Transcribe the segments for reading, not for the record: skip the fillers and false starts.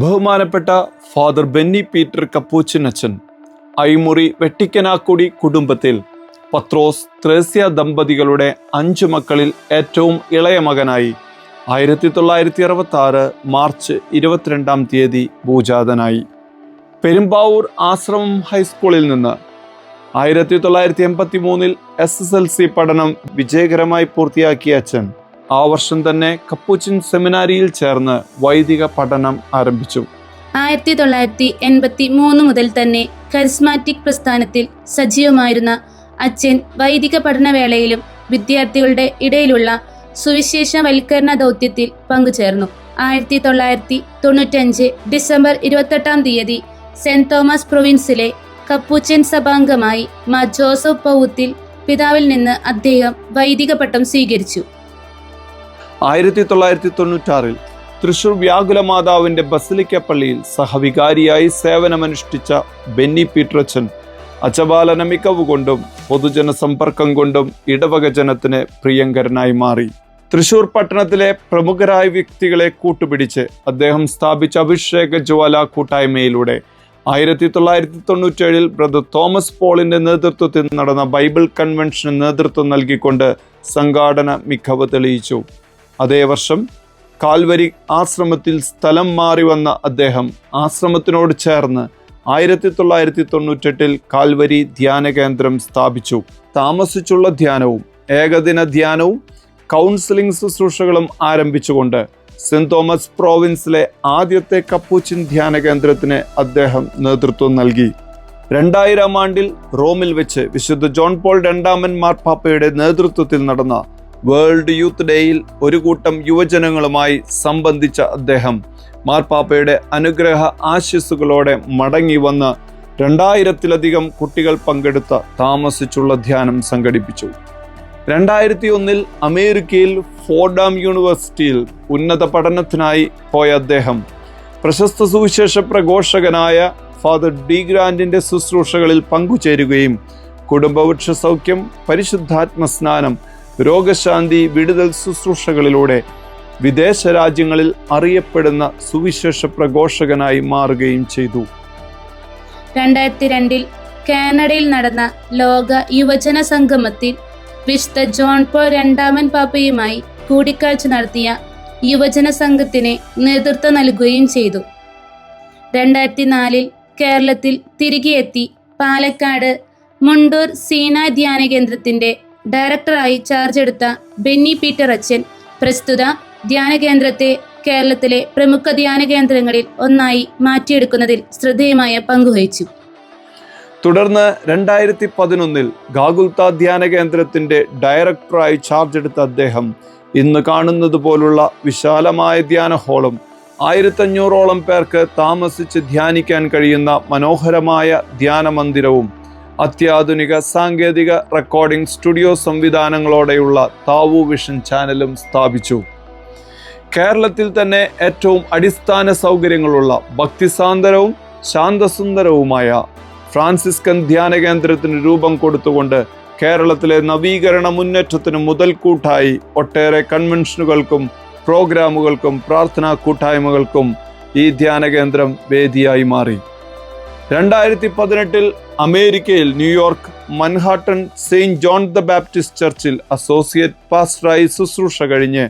ബഹുമാനപ്പെട്ട father Benny Peter Capuchin അച്ഛൻ ഐമുറി വെട്ടിക്കനാക്കുടി കുടുംബത്തിൽ പത്രോസ് ത്രേസ്യ ദമ്പതികളുടെ 5 മക്കളിൽ ഏറ്റവും ഇളയ മകനായി 1966 മാർച്ച് 22-ാം തീയതി ഭൂജാതനായി. പെരുമ്പാവൂർ ആശ്രമം ഹൈസ്കൂളിൽ നിന്ന് 1983 SSLC പഠനം വിജയകരമായി പൂർത്തിയാക്കിയ അച്ഛൻ ആ വർഷം തന്നെ കപ്പൂച്ചിൻ സെമിനാരിയിൽ ചേർന്ന് വൈദിക പഠനം ആരംഭിച്ചു. 1983 മുതൽ തന്നെ കരിസ്മാറ്റിക് പ്രസ്ഥാനത്തിൽ സജീവമായിരുന്ന അച്ഛൻ വൈദിക പഠനവേളയിലും വിദ്യാർത്ഥികളുടെ ഇടയിലുള്ള സുവിശേഷവൽക്കരണ ദൗത്യത്തിൽ പങ്കുചേർന്നു. 1995 ഡിസംബർ 28-ാം തീയതി സെന്റ് തോമസ് പ്രൊവിൻസിലെ കപ്പൂച്ചിൻ സഭാംഗമായി മാർ ജോസഫ് പൗത്തിൽ പിതാവിൽ നിന്ന് അദ്ദേഹം വൈദിക പട്ടം സ്വീകരിച്ചു. 1996 തൃശൂർ വ്യാകുലമാതാവിന്റെ ബസിലിക്ക പള്ളിയിൽ സഹവികാരിയായി സേവനമനുഷ്ഠിച്ച ബെന്നി പീറ്ററച്ചൻ അചപാലന മികവ് കൊണ്ടും പൊതുജന സമ്പർക്കം കൊണ്ടും ഇടവക ജനത്തിന് പ്രിയങ്കരനായി മാറി. തൃശൂർ പട്ടണത്തിലെ പ്രമുഖരായ വ്യക്തികളെ കൂട്ടുപിടിച്ച് അദ്ദേഹം സ്ഥാപിച്ച അഭിഷേക ജ്വാല കൂട്ടായ്മയിലൂടെ 1997 ബ്രദർ തോമസ് പോളിന്റെ നേതൃത്വത്തിൽ നടന്ന ബൈബിൾ കൺവെൻഷന് നേതൃത്വം നൽകിക്കൊണ്ട് സംഘാടന മികവ് തെളിയിച്ചു. അതേ വർഷം കാൽവരി ആശ്രമത്തിൽ സ്ഥലം മാറി വന്ന അദ്ദേഹം ആശ്രമത്തിനോട് ചേർന്ന് 1998 കാൽവരി ധ്യാന കേന്ദ്രം സ്ഥാപിച്ചു. താമസിച്ചുള്ള ധ്യാനവും ഏകദിന ധ്യാനവും കൗൺസിലിംഗ് ശുശ്രൂഷകളും ആരംഭിച്ചുകൊണ്ട് സെന്റ് തോമസ് പ്രോവിൻസിലെ ആദ്യത്തെ കപ്പൂച്ചിൻ ധ്യാന കേന്ദ്രത്തിന് അദ്ദേഹം നേതൃത്വം നൽകി. 2000-ാം ആണ്ടിൽ റോമിൽ വെച്ച് വിശുദ്ധ ജോൺ പോൾ രണ്ടാമൻ മാർപ്പാപ്പയുടെ നേതൃത്വത്തിൽ നടന്ന വേൾഡ് യൂത്ത് ഡേയിൽ ഒരു കൂട്ടം യുവജനങ്ങളുമായി സംബന്ധിച്ച അദ്ദേഹം മാർപ്പാപ്പയുടെ അനുഗ്രഹ ആശീസ്സുകളോടെ മടങ്ങി വന്ന് 2000-ത്തിലധികം കുട്ടികൾ പങ്കെടുത്ത താമസിച്ചുള്ള ധ്യാനം സംഘടിപ്പിച്ചു. 2001 അമേരിക്കയിൽ ഫോർഡാം യൂണിവേഴ്സിറ്റിയിൽ ഉന്നത പഠനത്തിനായി പോയ അദ്ദേഹം പ്രശസ്ത സുവിശേഷ പ്രഘോഷകനായ ഫാദർ ഡി ഗ്രാൻഡിന്റെ ശുശ്രൂഷകളിൽ പങ്കുചേരുകയും കുടുംബവൃക്ഷ സൗഖ്യം, പരിശുദ്ധാത്മസ്നാനം, രോഗശാന്തി, വിടുതൽ ശുശ്രൂഷകളിലൂടെ വിദേശ രാജ്യങ്ങളിൽ അറിയപ്പെടുന്ന സുവിശേഷ പ്രഘോഷകനായി മാറുകയും ചെയ്തു. 2002 കാനഡയിൽ നടന്ന ലോക യുവജന സംഗമത്തിൽ വിശുദ്ധ ജോൺ പോൾ രണ്ടാമൻ പാപ്പയുമായി കൂടിക്കാഴ്ച നടത്തിയ യുവജന സംഘത്തിന് നേതൃത്വം നൽകുകയും ചെയ്തു. 2004 കേരളത്തിൽ തിരികെ എത്തി പാലക്കാട് മുണ്ടൂർ സീനായ് ധ്യാന കേന്ദ്രത്തിന്റെ ഡയറക്ടറായി ചാർജ് എടുത്ത ബെന്നി പീറ്റർ അച്ഛൻ പ്രസ്തുത ധ്യാന കേന്ദ്രത്തെ കേരളത്തിലെ പ്രമുഖ ധ്യാന കേന്ദ്രങ്ങളിൽ ഒന്നായി മാറ്റിയെടുക്കുന്നതിൽ ശ്രദ്ധേയമായ പങ്കുവഹിച്ചു. തുടർന്ന് 2011 ഗാഗുൽത്ത ധ്യാന കേന്ദ്രത്തിന്റെ ഡയറക്ടറായി ചാർജ് എടുത്ത അദ്ദേഹം ഇന്ന് കാണുന്നത് പോലുള്ള വിശാലമായ ധ്യാന ഹാളും 1500-ഓളം പേർക്ക് താമസിച്ച് ധ്യാനിക്കാൻ കഴിയുന്ന മനോഹരമായ ധ്യാന മന്ദിരവും അത്യാധുനിക സാങ്കേതിക റെക്കോർഡിംഗ് സ്റ്റുഡിയോ സംവിധാനങ്ങളോടെയുള്ള താവു വിഷൻ ചാനലും സ്ഥാപിച്ചു. കേരളത്തിൽ തന്നെ ഏറ്റവും അടിസ്ഥാന സൗകര്യങ്ങളുള്ള ഭക്തിസാന്ദ്രവും ശാന്തസുന്ദരവുമായ ഫ്രാൻസിസ്കൻ ധ്യാന കേന്ദ്രത്തിന് രൂപം കൊടുത്തുകൊണ്ട് കേരളത്തിലെ നവീകരണ മുന്നേറ്റത്തിന് മുതൽക്കൂട്ടായി ഒട്ടേറെ കൺവെൻഷനുകൾക്കും പ്രോഗ്രാമുകൾക്കും പ്രാർത്ഥനാ കൂട്ടായ്മകൾക്കും ഈ ധ്യാന കേന്ദ്രം വേദിയായി മാറി. 2018 അമേരിക്കയിൽ New York Manhattan saint John the Baptist ചർച്ചിൽ അസോസിയേറ്റ് പാസ്റ്ററായി ശുശ്രൂഷ കഴിഞ്ഞ്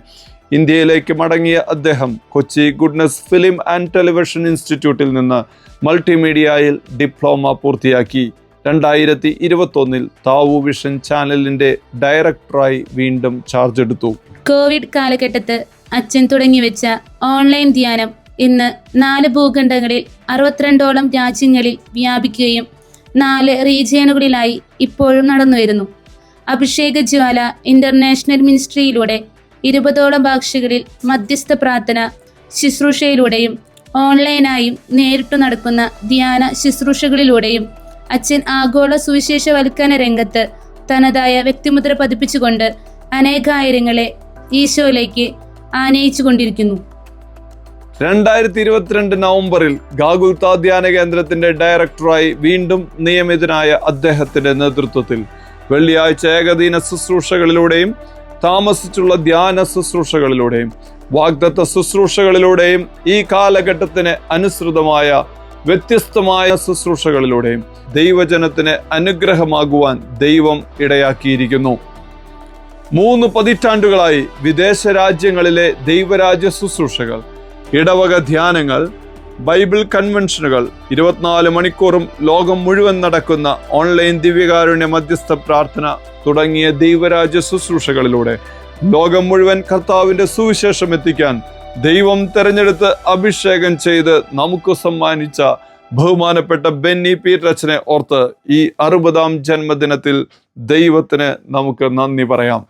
ഇന്ത്യയിലേക്ക് മടങ്ങിയ അദ്ദേഹം Kochi goodness film and television ഇൻസ്റ്റിറ്റ്യൂട്ടിൽ നിന്ന് മൾട്ടിമീഡിയയിൽ ഡിപ്ലോമ പൂർത്തിയാക്കി. 2021 താവു വിഷൻ ചാനലിന്റെ ഡയറക്ടറായി വീണ്ടും ചാർജ് എടുത്തു. കോവിഡ് കാലഘട്ടത്ത് അച്ഛൻ തുടങ്ങിവെച്ച ഓൺലൈൻ ധ്യാനം ഇന്ന് 4 ഭൂഖണ്ഡങ്ങളിൽ 62ഓളം രാജ്യങ്ങളിൽ വ്യാപിക്കുകയും 4 റീജിയനുകളിലായി ഇപ്പോഴും നടന്നുവരുന്നു. അഭിഷേക ജ്വാല ഇന്റർനാഷണൽ മിനിസ്ട്രിയിലൂടെ 20ഓളം ഭാഷകളിൽ മധ്യസ്ഥ പ്രാർത്ഥന ശുശ്രൂഷയിലൂടെയും ഓൺലൈനായും നേരിട്ടു നടക്കുന്ന ധ്യാന ശുശ്രൂഷകളിലൂടെയും അച്ഛൻ ആഗോള സുവിശേഷവൽക്കരണ രംഗത്ത് തനതായ വ്യക്തിമുദ്ര പതിപ്പിച്ചുകൊണ്ട് അനേകായിരങ്ങളെ ഈശോയിലേക്ക് ആനയിച്ചു കൊണ്ടിരിക്കുന്നു. 2022 നവംബറിൽ ഗാഗുൽത്ത ധ്യാന കേന്ദ്രത്തിന്റെ ഡയറക്ടറായി വീണ്ടും നിയമിതനായ അദ്ദേഹത്തിന്റെ നേതൃത്വത്തിൽ വെള്ളിയാഴ്ച ഏകദിന ശുശ്രൂഷകളിലൂടെയും താമസിച്ചുള്ള ധ്യാന ശുശ്രൂഷകളിലൂടെയും വാഗ്ദത്ത ശുശ്രൂഷകളിലൂടെയും ഈ കാലഘട്ടത്തിന് അനുസൃതമായ വ്യത്യസ്തമായ ശുശ്രൂഷകളിലൂടെയും ദൈവജനത്തിന് അനുഗ്രഹമാകുവാൻ ദൈവം ഇടയാക്കിയിരിക്കുന്നു. 3 പതിറ്റാണ്ടുകളായി വിദേശ രാജ്യങ്ങളിലെ ദൈവരാജ്യ ശുശ്രൂഷകൾ, ഇടവക ധ്യാനങ്ങൾ, ബൈബിൾ കൺവെൻഷനുകൾ, 24 മണിക്കൂറും ലോകം മുഴുവൻ നടക്കുന്ന ഓൺലൈൻ ദിവ്യകാരുണ്യ മധ്യസ്ഥ പ്രാർത്ഥന തുടങ്ങിയ ദൈവരാജ്യ ശുശ്രൂഷകളിലൂടെ ലോകം മുഴുവൻ കർത്താവിന്റെ സുവിശേഷം എത്തിക്കാൻ ദൈവം തെരഞ്ഞെടുത്ത് അഭിഷേകം ചെയ്ത് നമുക്ക് സമ്മാനിച്ച ബഹുമാനപ്പെട്ട ബെന്നി പീറ്ററച്ചനെ ഓർത്ത് ഈ 60-ാം ജന്മദിനത്തിൽ ദൈവത്തിന് നമുക്ക് നന്ദി പറയാം.